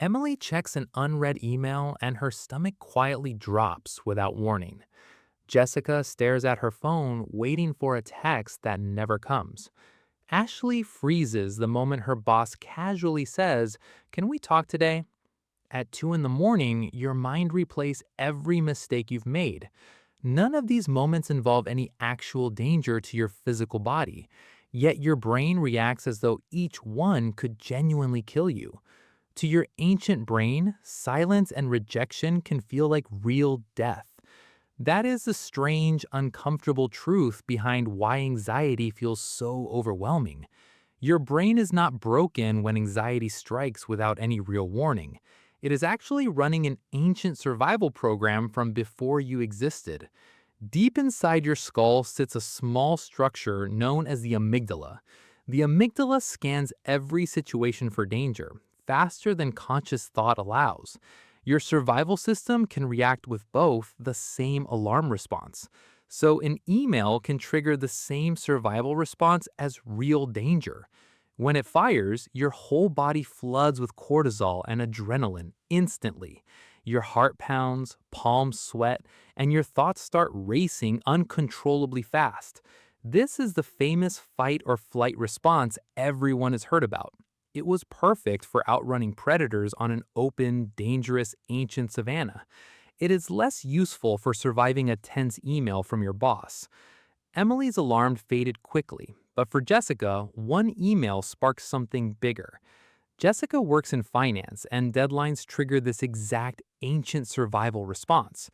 Emily checks an unread email and her stomach quietly drops without warning. Jessica stares at her phone, waiting for a text that never comes. Ashley freezes the moment her boss casually says, "Can we talk today?" At 2 in the morning, your mind replays every mistake you've made. None of these moments involve any actual danger to your physical body, yet your brain reacts as though each one could genuinely kill you. To your ancient brain, silence and rejection can feel like real death. That is the strange, uncomfortable truth behind why anxiety feels so overwhelming. Your brain is not broken when anxiety strikes without any real warning. It is actually running an ancient survival program from before you existed. Deep inside your skull sits a small structure known as the amygdala. The amygdala scans every situation for danger, faster than conscious thought allows. Your survival system can react with both the same alarm response. So, an email can trigger the same survival response as real danger. When it fires, your whole body floods with cortisol and adrenaline instantly. Your heart pounds, palms sweat, and your thoughts start racing uncontrollably fast. This is the famous fight or flight response everyone has heard about. It was perfect for outrunning predators on an open, dangerous, ancient savanna. It is less useful for surviving a tense email from your boss. Emily's alarm faded quickly, but for Jessica, one email sparked something bigger. Jessica works in finance, and deadlines trigger this exact ancient survival response.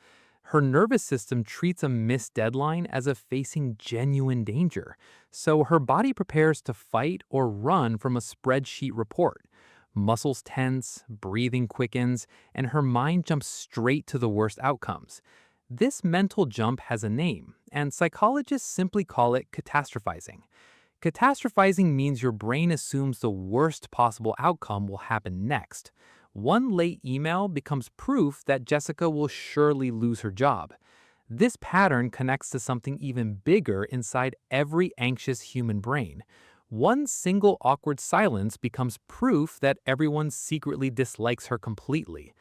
Her nervous system treats a missed deadline as if facing genuine danger, so her body prepares to fight or run from a spreadsheet report. Muscles tense, breathing quickens, and her mind jumps straight to the worst outcomes. This mental jump has a name, and psychologists simply call it catastrophizing. Catastrophizing means your brain assumes the worst possible outcome will happen next. One late email becomes proof that Jessica will surely lose her job. This pattern connects to something even bigger inside every anxious human brain. One single awkward silence becomes proof that everyone secretly dislikes her completely.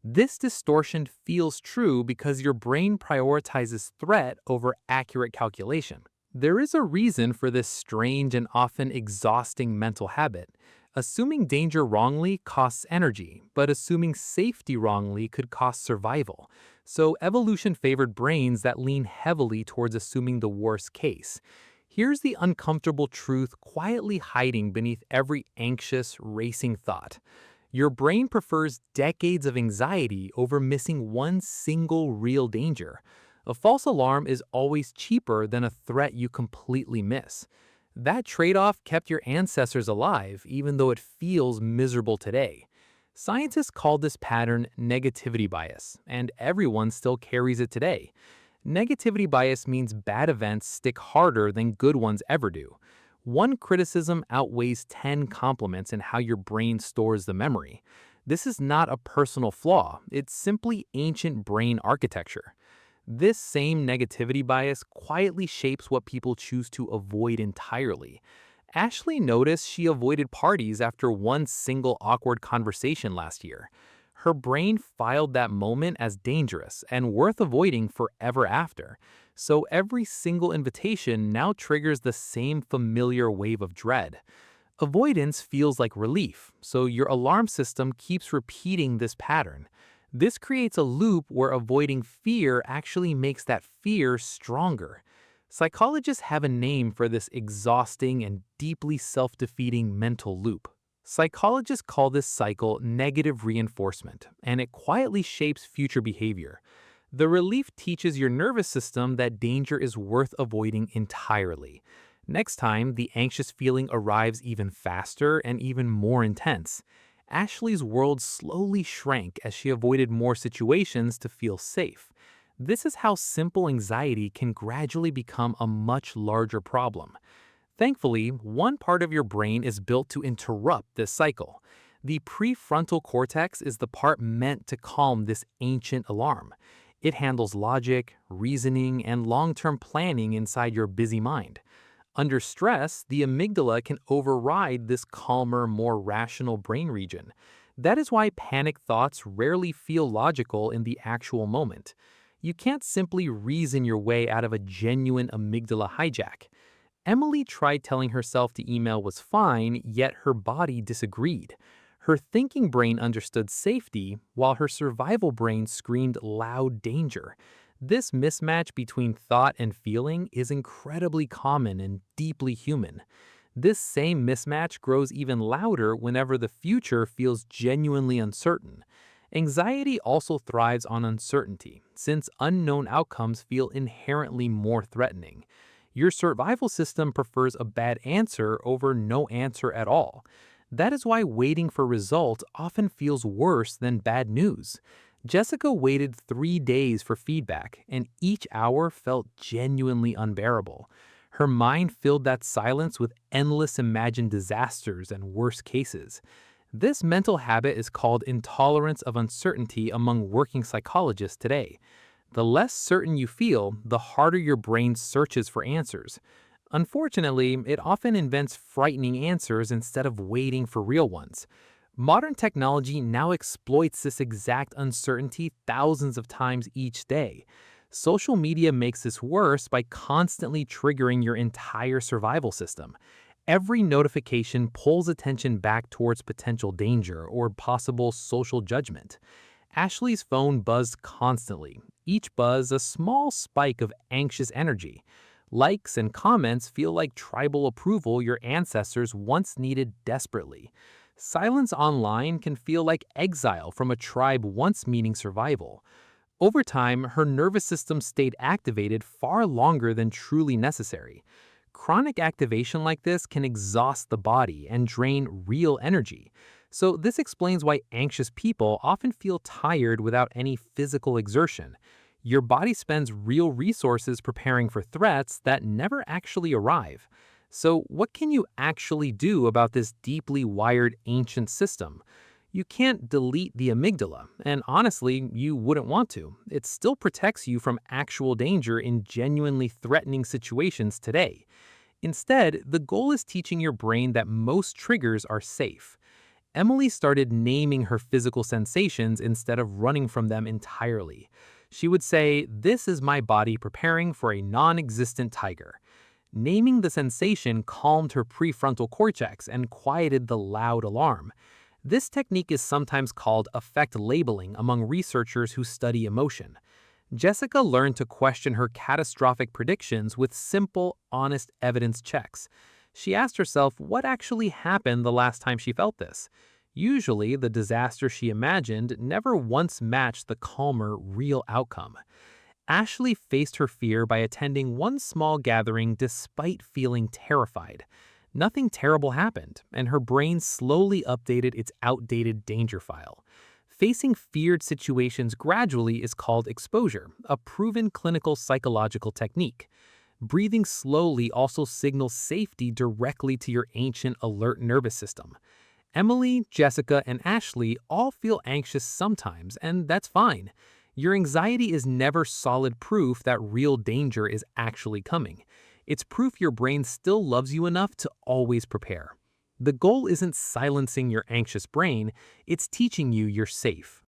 This distortion feels true because your brain prioritizes threat over accurate calculation. There is a reason for this strange and often exhausting mental habit. Assuming danger wrongly costs energy, but assuming safety wrongly could cost survival. So evolution favored brains that lean heavily towards assuming the worst case. Here's the uncomfortable truth quietly hiding beneath every anxious, racing thought. Your brain prefers decades of anxiety over missing one single real danger. A false alarm is always cheaper than a threat you completely miss. That trade off kept your ancestors alive, even though it feels miserable today. Scientists call this pattern negativity bias, and everyone still carries it today. Negativity bias means bad events stick harder than good ones ever do. One criticism outweighs 10 compliments in how your brain stores the memory. This is not a personal flaw, it's simply ancient brain architecture. This same negativity bias quietly shapes what people choose to avoid entirely. Ashley noticed she avoided parties after one single awkward conversation last year. Her brain filed that moment as dangerous and worth avoiding forever after. So every single invitation now triggers the same familiar wave of dread. Avoidance feels like relief, so your alarm system keeps repeating this pattern. This creates a loop where avoiding fear actually makes that fear stronger. Psychologists have a name for this exhausting and deeply self defeating mental loop. Psychologists call this cycle negative reinforcement, and it quietly shapes future behavior. The relief teaches your nervous system that danger is worth avoiding entirely. Next time, the anxious feeling arrives even faster and even more intense. Ashley's world slowly shrank as she avoided more situations to feel safe. This is how simple anxiety can gradually become a much larger problem. Thankfully, one part of your brain is built to interrupt this cycle. The prefrontal cortex is the part meant to calm this ancient alarm. It handles logic, reasoning, and long-term planning inside your busy mind. Under stress, the amygdala can override this calmer, more rational brain region. That is why panic thoughts rarely feel logical in the actual moment. You can't simply reason your way out of a genuine amygdala hijack. Emily tried telling herself the email was fine, yet her body disagreed. Her thinking brain understood safety, while her survival brain screamed loud danger. This mismatch between thought and feeling is incredibly common and deeply human. This same mismatch grows even louder whenever the future feels genuinely uncertain. Anxiety also thrives on uncertainty, since unknown outcomes feel inherently more threatening. Your survival system prefers a bad answer over no answer at all. That is why waiting for results often feels worse than bad news. Jessica waited 3 days for feedback, and each hour felt genuinely unbearable. Her mind filled that silence with endless imagined disasters and worst cases. This mental habit is called intolerance of uncertainty among working psychologists today. The less certain you feel, the harder your brain searches for answers. Unfortunately, it often invents frightening answers instead of waiting for real ones. Modern technology now exploits this exact uncertainty thousands of times each day. Social media makes this worse by constantly triggering your entire survival system. Every notification pulls attention back towards potential danger or possible social judgment. Ashley's phone buzzed constantly, each buzz a small spike of anxious energy. Likes and comments feel like tribal approval your ancestors once needed desperately. Silence online can feel like exile from a tribe once meaning survival. Over time, her nervous system stayed activated far longer than truly necessary. Chronic activation like this can exhaust the body and drain real energy. So, this explains why anxious people often feel tired without any physical exertion. Your body spends real resources preparing for threats that never actually arrive. So, what can you actually do about this deeply wired ancient system? You can't delete the amygdala, and honestly, you wouldn't want to. It still protects you from actual danger in genuinely threatening situations today. Instead, the goal is teaching your brain that most triggers are safe. Emily started naming her physical sensations instead of running from them entirely. She would say, "This is my body preparing for a non existent tiger." Naming the sensation calmed her prefrontal cortex and quieted the loud alarm. This technique is sometimes called affect labeling among researchers who study emotion. Jessica learned to question her catastrophic predictions with simple, honest evidence checks. She asked herself what actually happened the last time she felt this. Usually, the disaster she imagined never once matched the calmer, real outcome. Ashley faced her fear by attending one small gathering despite feeling terrified. Nothing terrible happened, and her brain slowly updated its outdated danger file. Facing feared situations gradually is called exposure, a proven clinical psychological technique. Breathing slowly also signals safety directly to your ancient alert nervous system. Emily, Jessica, and Ashley all feel anxious sometimes, and that's fine. Your anxiety is never solid proof that real danger is actually coming. It's proof your brain still loves you enough to always prepare. The goal isn't silencing your anxious brain, it's teaching you you're safe.